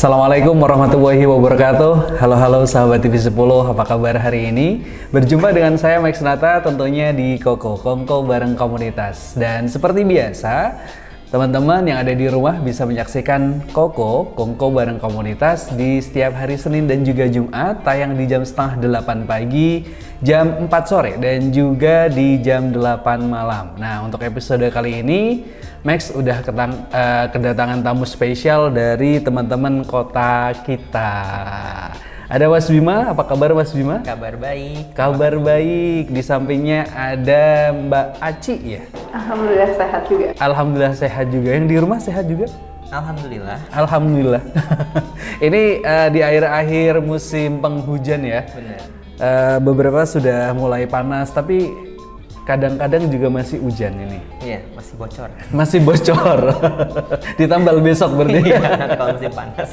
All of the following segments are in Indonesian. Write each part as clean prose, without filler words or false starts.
Assalamualaikum warahmatullahi wabarakatuh. Halo sahabat TV 10, apa kabar hari ini? Berjumpa dengan saya Max Nata tentunya di Kongko bareng komunitas. Dan seperti biasa, teman-teman yang ada di rumah bisa menyaksikan Kongko bareng komunitas di setiap hari Senin dan juga Jumat, tayang di jam setengah 8 pagi, jam 4 sore, dan juga di jam 8 malam. Nah, untuk episode kali ini Max udah kedatangan tamu spesial dari teman-teman kota kita. Ada Mas Bima, apa kabar Mas Bima? Kabar baik. Kabar baik. Di sampingnya ada Mbak Aci ya? Alhamdulillah sehat juga. Alhamdulillah sehat juga. Yang di rumah sehat juga? Alhamdulillah. Alhamdulillah. Ini di akhir-akhir musim penghujan ya? Benar. Beberapa sudah mulai panas, tapi kadang-kadang juga masih hujan ini. Iya, masih bocor. Masih bocor. Ditambal besok berarti. Iya, kalau musim panas.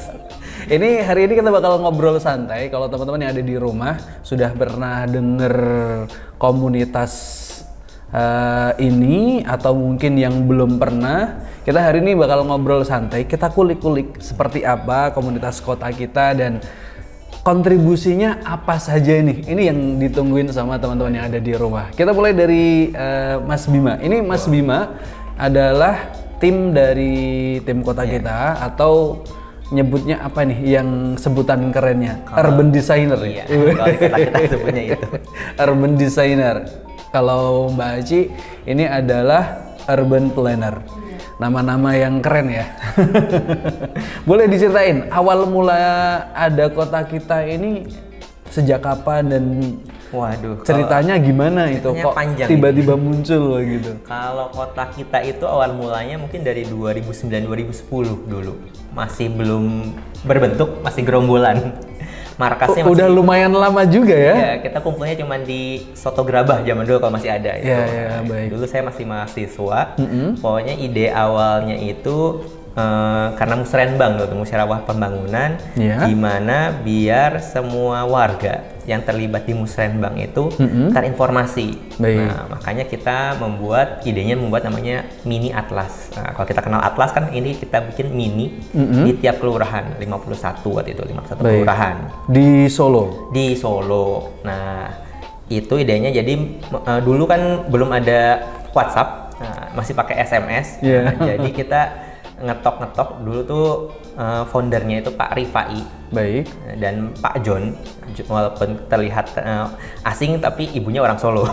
Ini hari ini kita bakal ngobrol santai. Kalau teman-teman yang ada di rumah sudah pernah denger komunitas ini atau mungkin yang belum pernah, kita hari ini bakal ngobrol santai. Kita kulik-kulik seperti apa komunitas kota kita dan kontribusinya apa saja ini. Ini yang ditungguin sama teman-teman yang ada di rumah. Kita mulai dari Mas Bima. Ini Mas Bima adalah tim dari tim kota kita, atau nyebutnya apa nih yang sebutan kerennya? Urban designer. Iya, kalau kita sebutnya itu. Urban designer. Kalau Mbak Aci ini adalah urban planner. Nama-nama yang keren ya. Boleh diceritain awal mula ada kota kita ini sejak kapan dan waduh, ceritanya gimana itu kok tiba-tiba muncul gitu? Kalau kota kita itu awal mulanya mungkin dari 2009-2010 dulu. Masih belum berbentuk, masih gerombolan. Markasnya masih, udah lumayan lama juga ya? Ya, kita kumpulnya cuma di Soto Gerabah zaman dulu kalau masih ada. Iya, baik. Dulu saya masih mahasiswa. Pokoknya ide awalnya itu karena musrenbang tuh, musyawarah pembangunan, gimana biar semua warga yang terlibat di musrenbang itu terinformasi. Nah, makanya kita idenya membuat namanya mini atlas. Nah, kalau kita kenal atlas kan ini kita bikin mini di tiap kelurahan, 51 waktu itu, 51 kelurahan. Di Solo? Di Solo. Nah, itu idenya jadi dulu kan belum ada WhatsApp, masih pakai SMS. Nah, jadi kita ngetok dulu tuh foundernya itu Pak Rifai, baik, dan Pak John, walaupun terlihat asing tapi ibunya orang Solo.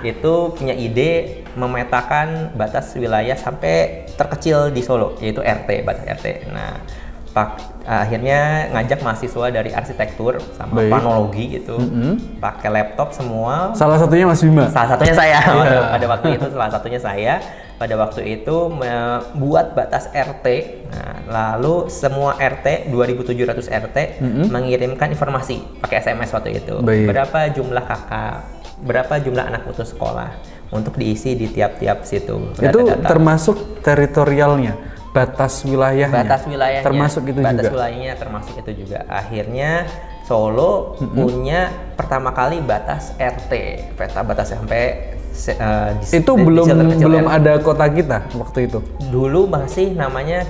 Itu punya ide memetakan batas wilayah sampai terkecil di Solo, yaitu RT, batas RT. Nah, akhirnya ngajak mahasiswa dari arsitektur sama planologi gitu, pakai laptop semua. Salah satunya Mas Bima. Salah satunya saya. Pada waktu itu salah satunya saya. Pada waktu itu membuat batas RT. Nah, lalu semua RT 2.700 RT mengirimkan informasi pakai SMS waktu itu. Berapa jumlah kakak, berapa jumlah anak putus sekolah untuk diisi di tiap-tiap situ. Itu termasuk teritorialnya, batas wilayahnya. Batas wilayahnya. Termasuk itu batas juga. Batas wilayahnya termasuk itu juga. Akhirnya Solo punya pertama kali batas RT, peta batas sampai itu belum ada kota kita waktu itu. Dulu masih namanya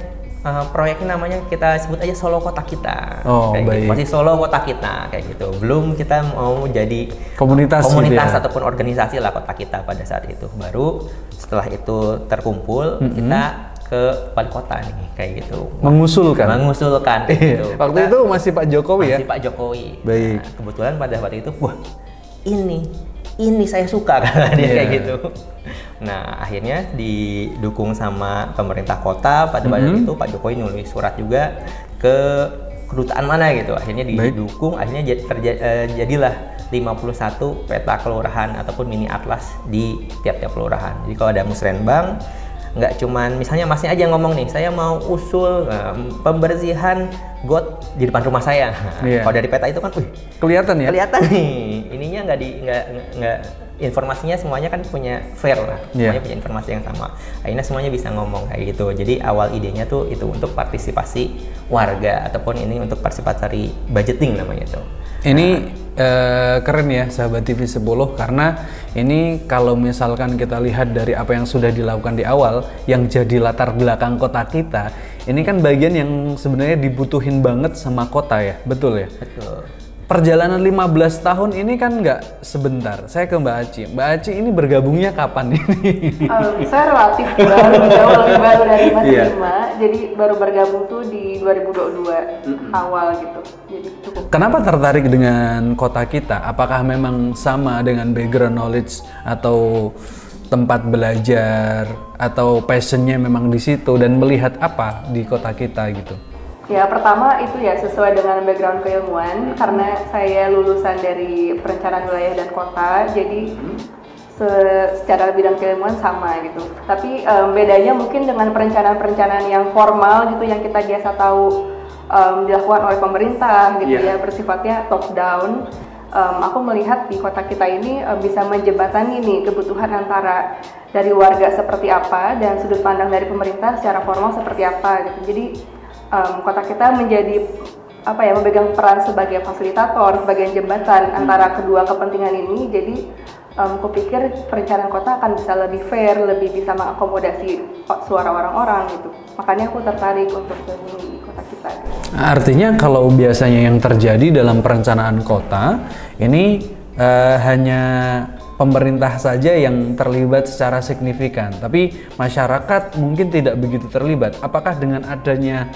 proyeknya namanya kita sebut aja Solo Kota Kita. Oh, baik. Gitu. Masih Solo Kota Kita kayak gitu. Belum kita mau jadi komunitas gitu ya? Ataupun organisasi lah kota kita pada saat itu. Baru setelah itu terkumpul kita ke wali kota nih kayak gitu. Mengusulkan gitu. Waktu itu masih Pak Jokowi ya? Masih Pak Jokowi. Baik. Nah, kebetulan pada waktu itu wah ini saya suka karena dia kayak gitu. Nah, akhirnya didukung sama pemerintah kota. Pada waktu itu Pak Jokowi nulis surat juga ke kedutaan mana gitu. Akhirnya didukung, akhirnya jadilah 51 peta kelurahan ataupun mini atlas di tiap-tiap kelurahan. Jadi kalau ada musrenbang, nggak cuman misalnya masnya aja ngomong nih, saya mau usul pembersihan got di depan rumah saya. Kalau dari peta itu kan, kelihatan ya? Kelihatan nih, ininya nggak informasinya semuanya kan punya fair lah, semuanya punya informasi yang sama. Akhirnya semuanya bisa ngomong kayak gitu. Jadi awal idenya tuh itu untuk partisipasi warga ataupun ini untuk partisipasi budgeting namanya itu. Ini keren ya sahabat TV 10, karena ini kalau misalkan kita lihat dari apa yang sudah dilakukan di awal, yang jadi latar belakang kota kita, ini kan bagian yang sebenarnya dibutuhin banget sama kota ya, betul ya? Betul. Perjalanan 15 tahun ini kan nggak sebentar. Saya ke Mbak Aci. Mbak Aci ini bergabungnya kapan ini? Saya relatif baru, jauh lebih baru dari Mas Bima. Jadi baru bergabung tuh di 2022 awal gitu. Jadi cukup. Kenapa tertarik dengan kota kita? Apakah memang sama dengan background knowledge atau tempat belajar atau passionnya memang di situ dan melihat apa di kota kita gitu? Ya, pertama itu ya sesuai dengan background keilmuan, karena saya lulusan dari perencanaan wilayah dan kota, jadi secara bidang keilmuan sama gitu. Tapi bedanya mungkin dengan perencanaan-perencanaan yang formal gitu, yang kita biasa tahu dilakukan oleh pemerintah gitu ya, bersifatnya top down. Aku melihat di kota kita ini bisa menjembatani nih kebutuhan antara dari warga seperti apa dan sudut pandang dari pemerintah secara formal seperti apa gitu. Jadi kota kita menjadi memegang peran sebagai fasilitator, sebagai jembatan antara kedua kepentingan ini. Jadi aku pikir perencanaan kota akan bisa lebih fair, lebih bisa mengakomodasi suara orang-orang gitu. Makanya aku tertarik untuk di kota kita. Gitu. Artinya kalau biasanya yang terjadi dalam perencanaan kota ini hanya pemerintah saja yang terlibat secara signifikan, tapi masyarakat mungkin tidak begitu terlibat. Apakah dengan adanya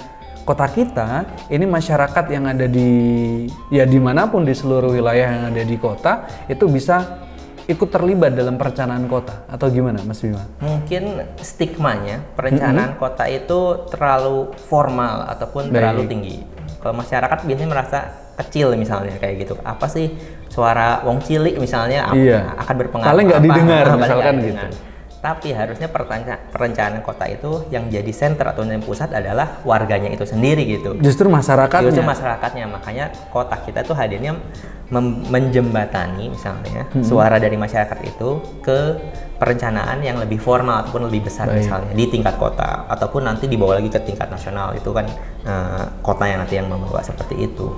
kota kita, ini masyarakat yang ada di dimanapun di seluruh wilayah yang ada di kota itu bisa ikut terlibat dalam perencanaan kota, atau gimana Mas Bima? Mungkin stigmanya perencanaan kota itu terlalu formal ataupun terlalu tinggi. Kalau masyarakat biasanya merasa kecil misalnya kayak gitu. Apa sih suara wong cilik misalnya akan berpengaruh? Paling nggak didengar misalkan gitu. Tapi harusnya perencanaan kota itu yang jadi center atau yang pusat adalah warganya itu sendiri gitu. Justru masyarakatnya. Justru masyarakatnya. Makanya kota kita tuh hadirnya menjembatani misalnya suara dari masyarakat itu ke perencanaan yang lebih formal ataupun lebih besar misalnya di tingkat kota, ataupun nanti dibawa lagi ke tingkat nasional. Itu kan kota yang nanti yang membawa seperti itu.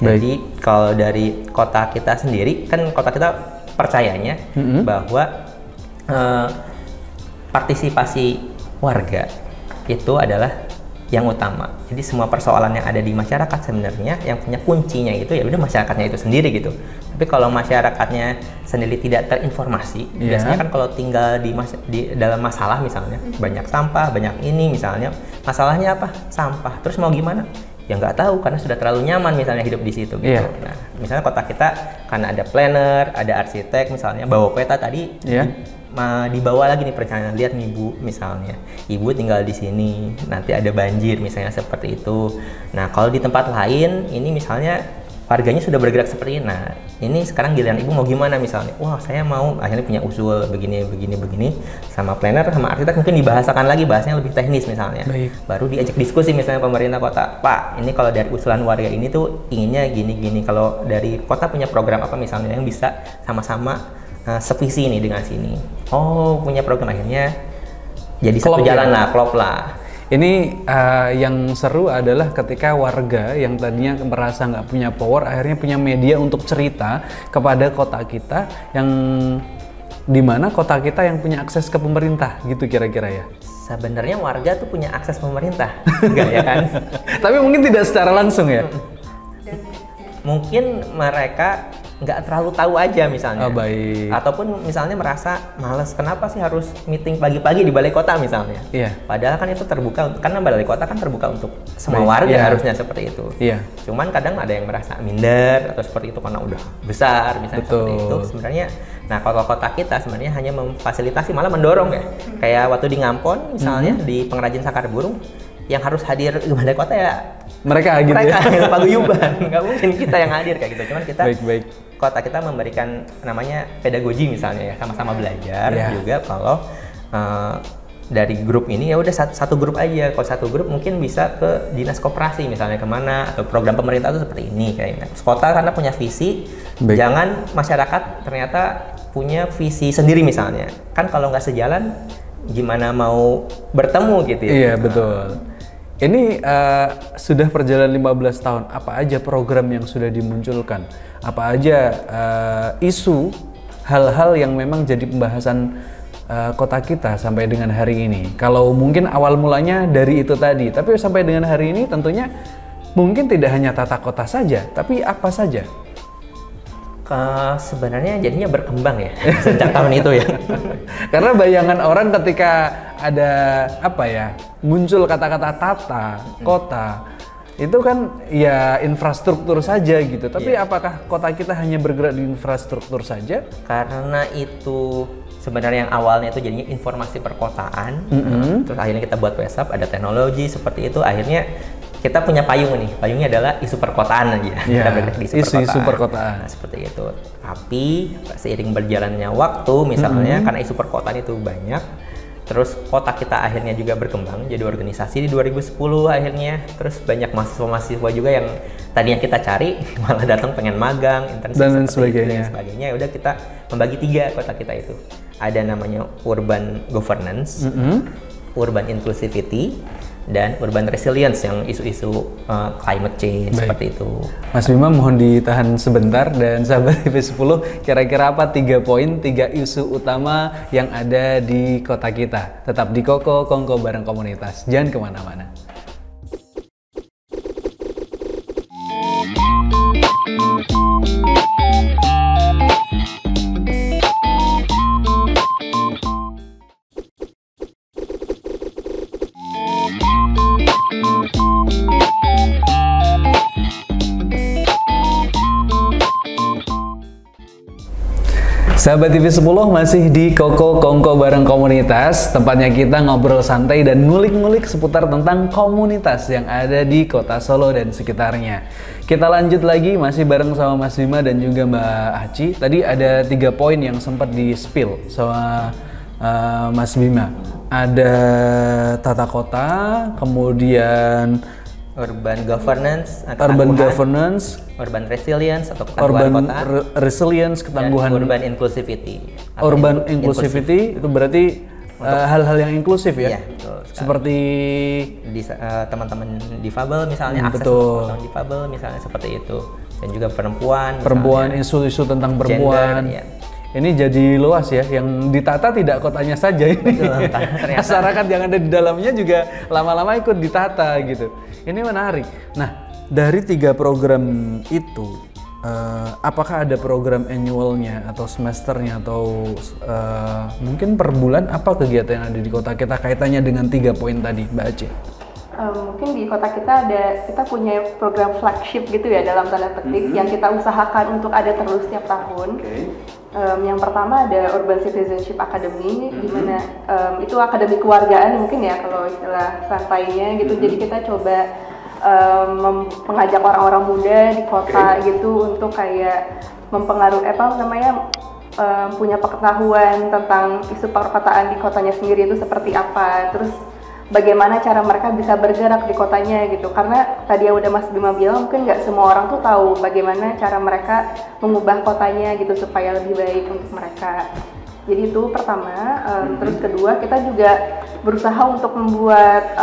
Jadi kalau dari kota kita sendiri kan kota kita percayanya bahwa partisipasi warga itu adalah yang utama. Jadi semua persoalan yang ada di masyarakat sebenarnya yang punya kuncinya itu ya udah masyarakatnya itu sendiri gitu. Tapi kalau masyarakatnya sendiri tidak terinformasi, biasanya kan kalau tinggal di dalam masalah misalnya banyak sampah, banyak ini misalnya, masalahnya apa? Sampah. Terus mau gimana? Ya nggak tahu karena sudah terlalu nyaman misalnya hidup di situ gitu. Nah, misalnya kota kita karena ada planner, ada arsitek misalnya, bawa peta tadi dibawa lagi nih perencanaan. Lihat nih Bu, misalnya Ibu tinggal di sini, nanti ada banjir misalnya seperti itu. Nah, kalau di tempat lain ini misalnya warganya sudah bergerak seperti ini. Nah, ini sekarang giliran Ibu mau gimana misalnya? Wah, saya mau akhirnya punya usul begini sama planner sama arsitek, mungkin dibahasakan lagi, bahasanya lebih teknis misalnya. Baru diajak diskusi misalnya pemerintah kota, Pak, ini kalau dari usulan warga ini tuh inginnya gini. Kalau dari kota punya program apa misalnya yang bisa sama-sama sevisi nih dengan sini. Oh, punya program, akhirnya jadi satu jalan lah, klop lah. Ini yang seru adalah ketika warga yang tadinya merasa nggak punya power, akhirnya punya media untuk cerita kepada kota kita, yang dimana kota kita yang punya akses ke pemerintah gitu kira-kira ya. Sebenarnya warga tuh punya akses pemerintah, enggak ya kan? Tapi mungkin tidak secara langsung ya. Mungkin mereka nggak terlalu tahu aja misalnya. Ataupun misalnya merasa males, kenapa sih harus meeting pagi-pagi di balai kota misalnya. Padahal kan itu terbuka, karena balai kota kan terbuka untuk semua warga harusnya seperti itu. Cuman kadang ada yang merasa minder atau seperti itu karena udah besar misalnya. Seperti itu sebenarnya. Nah, kalau kota kita sebenarnya hanya memfasilitasi, malah mendorong ya. Kayak waktu di Ngampon misalnya, di pengrajin sangkar burung, yang harus hadir di balai kota ya mereka gitu ya, paguyuban. Nggak mungkin kita yang hadir kayak gitu. Cuman kita kota kita memberikan namanya pedagogi misalnya ya, sama-sama belajar juga. Kalau dari grup ini ya udah satu grup aja. Kalau satu grup mungkin bisa ke dinas koperasi misalnya kemana, atau program pemerintah itu seperti ini kayaknya. Kota karena punya visi, jangan masyarakat ternyata punya visi sendiri misalnya. Kan kalau nggak sejalan gimana mau bertemu gitu ya. Iya betul. Ini sudah perjalanan 15 tahun, apa aja program yang sudah dimunculkan? Apa aja isu, hal-hal yang memang jadi pembahasan kota kita sampai dengan hari ini? Kalau mungkin awal mulanya dari itu tadi, tapi sampai dengan hari ini tentunya mungkin tidak hanya tata kota saja, tapi apa saja? Sebenarnya jadinya berkembang ya sejak tahun itu ya. Karena bayangan orang ketika ada muncul kata-kata tata kota itu kan ya infrastruktur saja gitu. Tapi apakah kota kita hanya bergerak di infrastruktur saja? Karena itu sebenarnya yang awalnya itu jadinya informasi perkotaan, terus akhirnya kita buat WhatsApp, ada teknologi seperti itu, akhirnya kita punya payung nih. Payungnya adalah isu perkotaan aja. Kita bergerak di isu perkotaan. Nah, seperti itu. Tapi seiring berjalannya waktu, misalnya karena isu perkotaan itu banyak, terus kota kita akhirnya juga berkembang jadi organisasi di 2010 akhirnya. Terus banyak mahasiswa-mahasiswa juga yang tadinya kita cari malah datang pengen magang, internship dan sebagainya. Ya udah kita membagi 3 kota kita itu. Ada namanya urban governance, urban inclusivity, dan urban resilience yang isu-isu climate change. Baik. Seperti itu. Mas Bima mohon ditahan sebentar, dan sahabat TV10, kira-kira apa 3 poin, 3 isu utama yang ada di kota kita? Tetap di Koko Kongko bareng komunitas, jangan kemana-mana. Sahabat TV10, masih di Koko Kongko bareng komunitas. Tempatnya kita ngobrol santai dan ngulik-ngulik seputar tentang komunitas yang ada di kota Solo dan sekitarnya. Kita lanjut lagi, masih bareng sama Mas Bima dan juga Mbak Aci. Tadi ada 3 poin yang sempat di-spill sama Mas Bima. Ada tata kota, kemudian urban governance, urban resilience atau ketangguhan urban kota, resilience, ketangguhan, dan urban inclusivity. Urban inclusivity itu berarti hal-hal yang inklusif ya? Iya, betul. Seperti teman-teman difabel misalnya, akses betul. teman difabel misalnya seperti itu, dan juga perempuan, isu-isu tentang perempuan. Gender, ya. Ini jadi luas ya, yang ditata tidak kotanya saja ini. Betul, masyarakat yang ada di dalamnya juga lama-lama ikut ditata gitu. Ini menarik. Nah, dari 3 program itu, apakah ada program annualnya atau semesternya atau mungkin per bulan, apa kegiatan yang ada di kota kita kaitannya dengan 3 poin tadi, Mbak Aceh? Mungkin di kota kita punya program flagship gitu ya, dalam tanda petik, yang kita usahakan untuk ada terus setiap tahun. Yang pertama ada Urban Citizenship Academy, di mana itu akademi kewargaan mungkin ya kalau istilah santainya gitu. Jadi kita coba mengajak orang-orang muda di kota gitu untuk kayak mempengaruhi punya pengetahuan tentang isu perkotaan di kotanya sendiri itu seperti apa, terus bagaimana cara mereka bisa bergerak di kotanya gitu. Karena tadi yang udah Mas Bima bilang, mungkin nggak semua orang tuh tahu bagaimana cara mereka mengubah kotanya gitu supaya lebih baik untuk mereka. Jadi itu pertama. Terus kedua, kita juga berusaha untuk membuat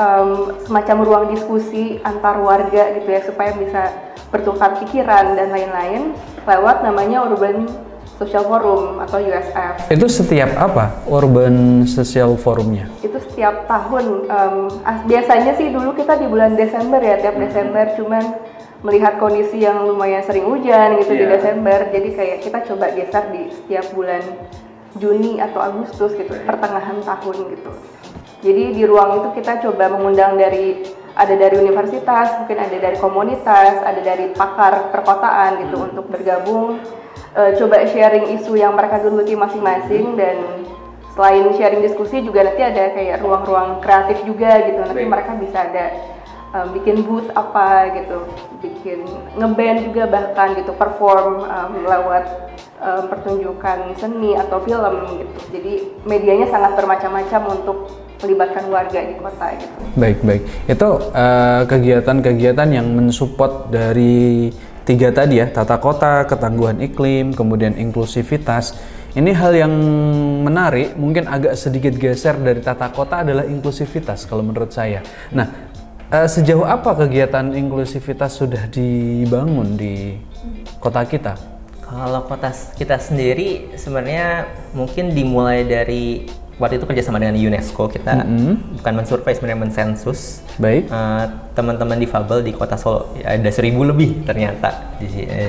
semacam ruang diskusi antar warga gitu ya, supaya bisa bertukar pikiran dan lain-lain lewat namanya Urban Social Forum atau USF. Itu setiap apa Urban Social Forumnya? Itu setiap tahun. Biasanya sih dulu kita di bulan Desember ya, tiap Desember. Cuman melihat kondisi yang lumayan sering hujan gitu di Desember, jadi kayak kita coba geser di setiap bulan Juni atau Agustus gitu, pertengahan tahun gitu. Jadi di ruang itu kita coba mengundang dari universitas, mungkin ada dari komunitas, ada dari pakar perkotaan gitu untuk bergabung. Coba sharing isu yang mereka geluti masing-masing, dan selain sharing diskusi juga nanti ada kayak ruang-ruang kreatif juga gitu. Nanti mereka bisa ada bikin booth apa gitu, bikin ngeband juga bahkan gitu, perform lewat pertunjukan seni atau film gitu. Jadi medianya sangat bermacam-macam untuk melibatkan warga di kota gitu. Baik. Itu kegiatan-kegiatan yang mensupport dari 3 tadi ya, tata kota, ketangguhan iklim, kemudian inklusivitas. Ini hal yang menarik, mungkin agak sedikit geser dari tata kota adalah inklusivitas kalau menurut saya. Nah, Sejauh apa kegiatan inklusivitas sudah dibangun di kota kita? Kalau kota kita sendiri sebenarnya mungkin dimulai dari waktu itu kerjasama dengan UNESCO, kita bukan mensurvei, sebenarnya mensensus. Baik. Teman-teman difabel di kota Solo, ada 1.000 lebih ternyata.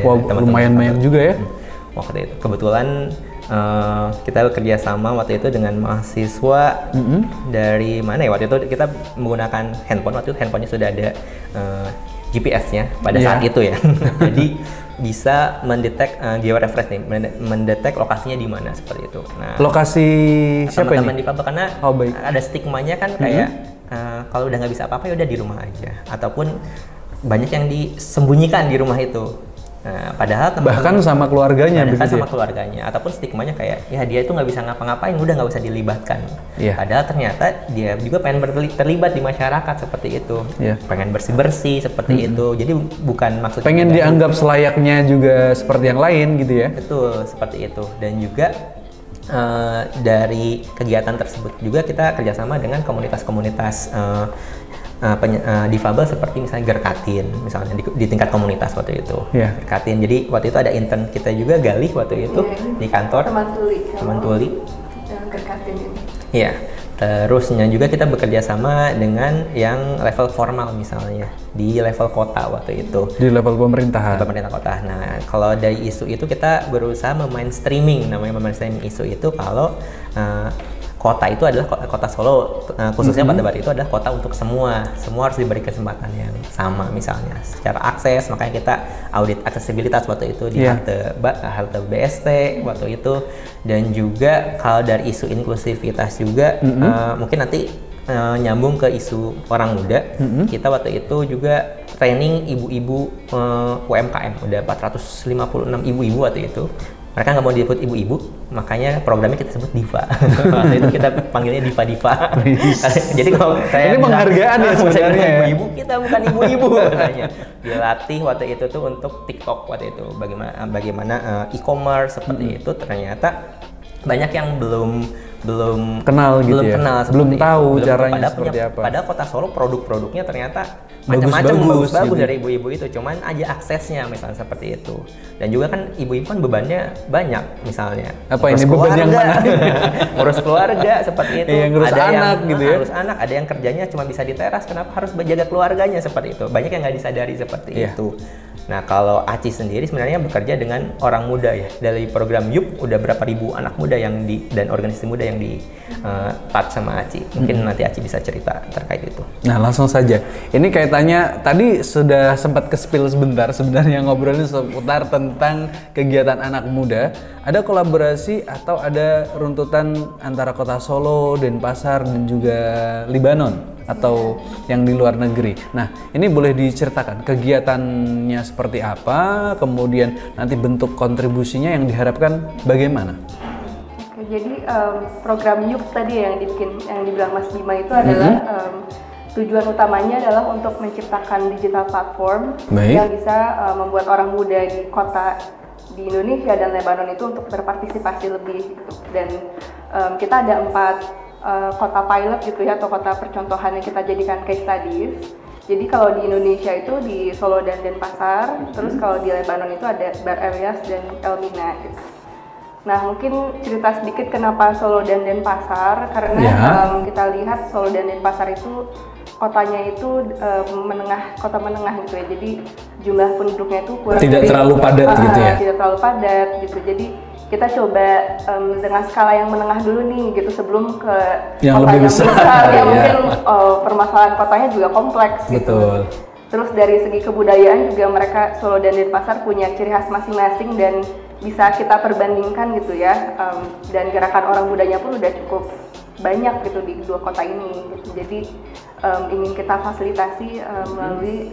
Wah, lumayan banyak juga ya. Waktu itu kebetulan kita kerjasama waktu itu dengan mahasiswa dari mana ya, waktu itu kita menggunakan handphone, waktu itu handphonenya sudah ada GPS-nya pada saat itu ya. Jadi bisa mendetek georeference nih, mendetek lokasinya di mana seperti itu. Nah, lokasi siapa teman-teman ini? difabel karena ada stigmanya kan kayak kalau udah nggak bisa apa-apa ya udah di rumah aja, ataupun banyak yang disembunyikan di rumah itu. Nah, padahal bahkan sama keluarganya begitu sama keluarganya, ataupun stigmanya kayak ya dia itu nggak bisa ngapa-ngapain, udah nggak usah dilibatkan. Padahal ternyata dia juga pengen terlibat di masyarakat seperti itu, pengen bersih-bersih seperti itu. Jadi bukan maksudnya pengen dianggap selayaknya juga seperti yang lain gitu ya. Betul, seperti itu. Dan juga dari kegiatan tersebut juga kita kerjasama dengan komunitas-komunitas difabel seperti misalnya Gerkatin, misalnya di tingkat komunitas waktu itu. Gerkatin. Jadi waktu itu ada intern kita juga Galih waktu itu di kantor. Teman Tuli. Gerkatin ini. Iya. Terusnya juga kita bekerja sama dengan yang level formal misalnya di level kota waktu itu. Di level pemerintahan. Pemerintah kota. Nah, kalau dari isu itu kita berusaha memainstreaming, namanya memainstreaming isu itu kalau kota itu adalah kota Solo, khususnya Pada Barat itu adalah kota untuk semua harus diberi kesempatan yang sama, misalnya secara akses. Makanya kita audit aksesibilitas waktu itu di halte BST waktu itu. Dan juga kalau dari isu inklusivitas juga mungkin nanti nyambung ke isu orang muda. Kita waktu itu juga training ibu-ibu UMKM, udah 456 ibu-ibu waktu itu. Mereka nggak mau disebut ibu-ibu, makanya programnya kita sebut Diva. Waktu itu kita panggilnya Diva. Jadi kalau saya ini penghargaan ya sebenarnya. Ibu-ibu, kita bukan ibu-ibu katanya. Dilatih waktu itu tuh untuk TikTok waktu itu, bagaimana e-commerce seperti itu. Ternyata banyak yang belum kenal gitu, belum tahu caranya seperti apa. Padahal kota Solo produk-produknya ternyata macam-macam bagus gitu. Dari ibu-ibu itu, cuman aja aksesnya misalnya seperti itu. Dan juga kan ibu-ibu kan bebannya banyak, misalnya apa ini beban yang mana? Ngurus keluarga seperti itu. Ngurus ada anak yang, gitu ya. Ngurus anak, ada yang kerjanya cuma bisa di teras, kenapa harus menjaga keluarganya seperti itu. Banyak yang nggak disadari seperti itu. Nah, kalau Aci sendiri sebenarnya bekerja dengan orang muda ya. Dari program YUP udah berapa ribu anak muda yang dan organisasi muda yang di touch sama Aci. Mungkin nanti Aci bisa cerita terkait itu. Nah, langsung saja. Ini kaitannya tadi sudah sempat ke-spill sebentar sebenarnya ngobrolin seputar tentang kegiatan anak muda. Ada kolaborasi atau ada runtutan antara Kota Solo, Denpasar dan juga Libanon atau yang di luar negeri. Nah, ini boleh diceritakan kegiatannya seperti apa, kemudian nanti bentuk kontribusinya yang diharapkan bagaimana? Oke, jadi program YUP tadi yang dibilang Mas Bima itu adalah tujuan utamanya adalah untuk menciptakan digital platform yang bisa membuat orang muda di kota di Indonesia dan Lebanon itu untuk berpartisipasi lebih gitu. Dan kita ada 4 kota pilot gitu ya, atau kota percontohan yang kita jadikan case studies. Jadi kalau di Indonesia itu di Solo dan Denpasar, terus kalau di Lebanon itu ada Bar Elias dan Elmina gitu. Nah, mungkin cerita sedikit kenapa Solo dan Denpasar, karena kita lihat Solo dan Denpasar itu kotanya itu kota menengah gitu ya. Jadi jumlah penduduknya itu kurang terlalu padat gitu ya. Tidak terlalu padat gitu. Jadi kita coba dengan skala yang menengah dulu nih gitu sebelum ke yang kota lebih yang besar ya. Mungkin permasalahan kotanya juga kompleks gitu. Betul. Terus dari segi kebudayaan juga mereka Solo dan Denpasar punya ciri khas masing-masing dan bisa kita perbandingkan gitu ya. Dan gerakan orang mudanya pun udah cukup banyak gitu di kedua kota ini gitu. Jadi ingin kita fasilitasi melalui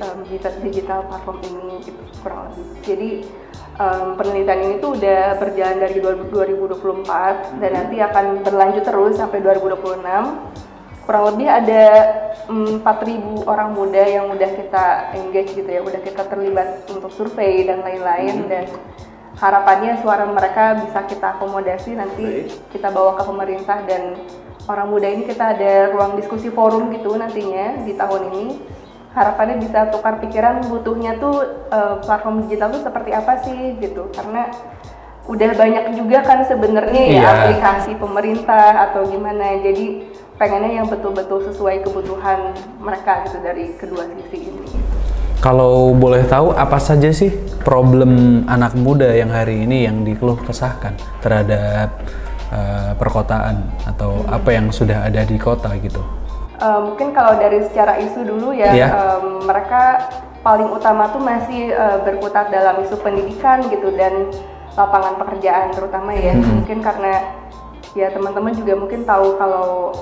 digital platform ini gitu kurang lebih. Jadi penelitian ini tuh udah berjalan dari 2024 dan nanti akan berlanjut terus sampai 2026. Kurang lebih ada 4.000 orang muda yang udah kita engage gitu ya, udah kita terlibat untuk survei dan lain-lain. Dan harapannya suara mereka bisa kita akomodasi, nanti kita bawa ke pemerintah, dan orang muda ini kita ada ruang diskusi forum gitu nantinya di tahun ini harapannya bisa tukar pikiran, butuhnya tuh platform digital tuh seperti apa sih gitu, karena udah banyak juga kan sebenarnya ya aplikasi pemerintah atau gimana, jadi pengennya yang betul-betul sesuai kebutuhan mereka gitu dari kedua sisi ini. Kalau boleh tahu apa saja sih problem anak muda yang hari ini yang dikeluh kesahkan terhadap perkotaan atau apa yang sudah ada di kota gitu? Mungkin kalau dari secara isu dulu ya, mereka paling utama tuh masih berkutat dalam isu pendidikan gitu dan lapangan pekerjaan terutama ya. Mungkin karena ya teman-teman juga mungkin tahu kalau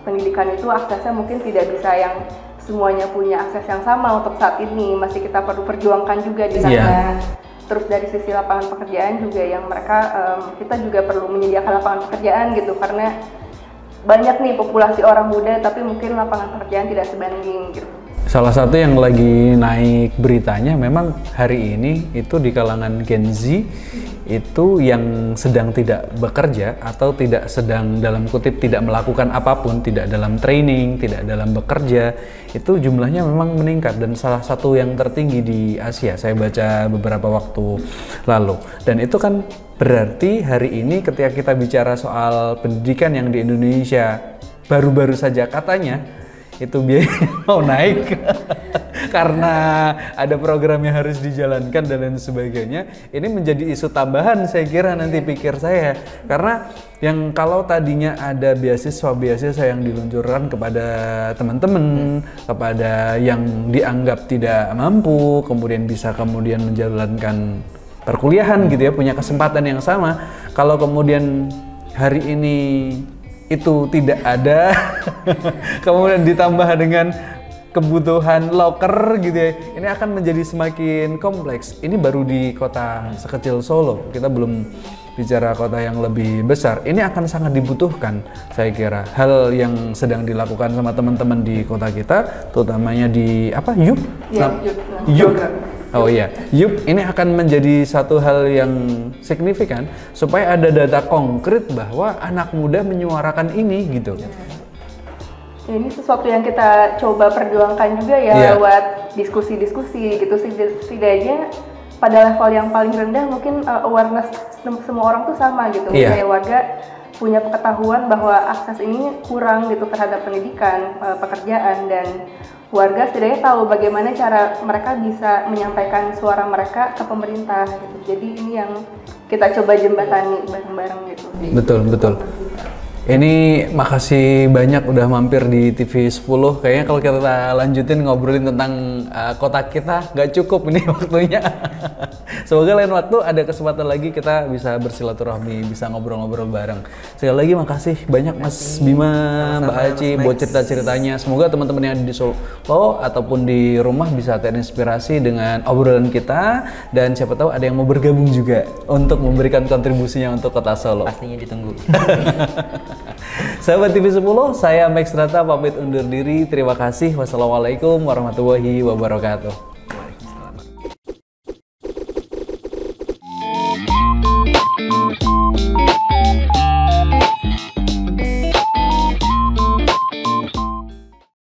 pendidikan itu aksesnya mungkin tidak bisa yang semuanya punya akses yang sama untuk saat ini, masih kita perlu perjuangkan juga di sana. Terus dari sisi lapangan pekerjaan juga yang mereka kita juga perlu menyediakan lapangan pekerjaan gitu, karena banyak nih populasi orang muda tapi mungkin lapangan pekerjaan tidak sebanding gitu. Salah satu yang lagi naik beritanya memang hari ini itu di kalangan Gen Z itu yang sedang tidak bekerja atau tidak sedang dalam kutip tidak melakukan apapun, tidak dalam training, tidak dalam bekerja, itu jumlahnya memang meningkat dan salah satu yang tertinggi di Asia. Saya baca beberapa waktu lalu dan itu kan berarti hari ini ketika kita bicara soal pendidikan yang di Indonesia baru-baru saja katanya itu biayanya mau naik karena ada program yang harus dijalankan dan lain sebagainya. Ini menjadi isu tambahan saya kira nanti pikir saya, karena yang kalau tadinya ada beasiswa yang diluncurkan kepada teman-teman, kepada yang dianggap tidak mampu, kemudian bisa kemudian menjalankan perkuliahan gitu ya, punya kesempatan yang sama. Kalau kemudian hari ini itu tidak ada, kemudian ditambah dengan kebutuhan loker gitu ya, ini akan menjadi semakin kompleks. Ini baru di kota sekecil Solo, kita belum bicara kota yang lebih besar. Ini akan sangat dibutuhkan, saya kira. Hal yang sedang dilakukan sama teman-teman di kota kita, terutamanya di apa? YUP? YUP. Oh iya, YUP ini akan menjadi satu hal yang signifikan supaya ada data konkret bahwa anak muda menyuarakan ini gitu. Ini sesuatu yang kita coba perjuangkan juga ya lewat diskusi-diskusi gitu, setidaknya pada level yang paling rendah mungkin awareness semua orang tuh sama gitu. Kayak warga punya pengetahuan bahwa akses ini kurang gitu terhadap pendidikan, pekerjaan, dan warga setidaknya tahu bagaimana cara mereka bisa menyampaikan suara mereka ke pemerintah gitu. Jadi ini yang kita coba jembatani bareng-bareng gitu. Betul. Ini makasih banyak udah mampir di TV 10. Kayaknya kalau kita lanjutin ngobrolin tentang kota kita nggak cukup ini waktunya. Semoga lain waktu ada kesempatan lagi kita bisa bersilaturahmi, bisa ngobrol-ngobrol bareng. Sekali lagi makasih banyak Mas Bima, Mbak Aci buat cerita-ceritanya. Semoga teman-teman yang ada di Solo ataupun di rumah bisa terinspirasi dengan obrolan kita, dan siapa tahu ada yang mau bergabung juga untuk memberikan kontribusinya untuk kota Solo. Pastinya ditunggu. Sahabat TV 10, saya Max Nata pamit undur diri. Terima kasih. Wassalamualaikum warahmatullahi wabarakatuh.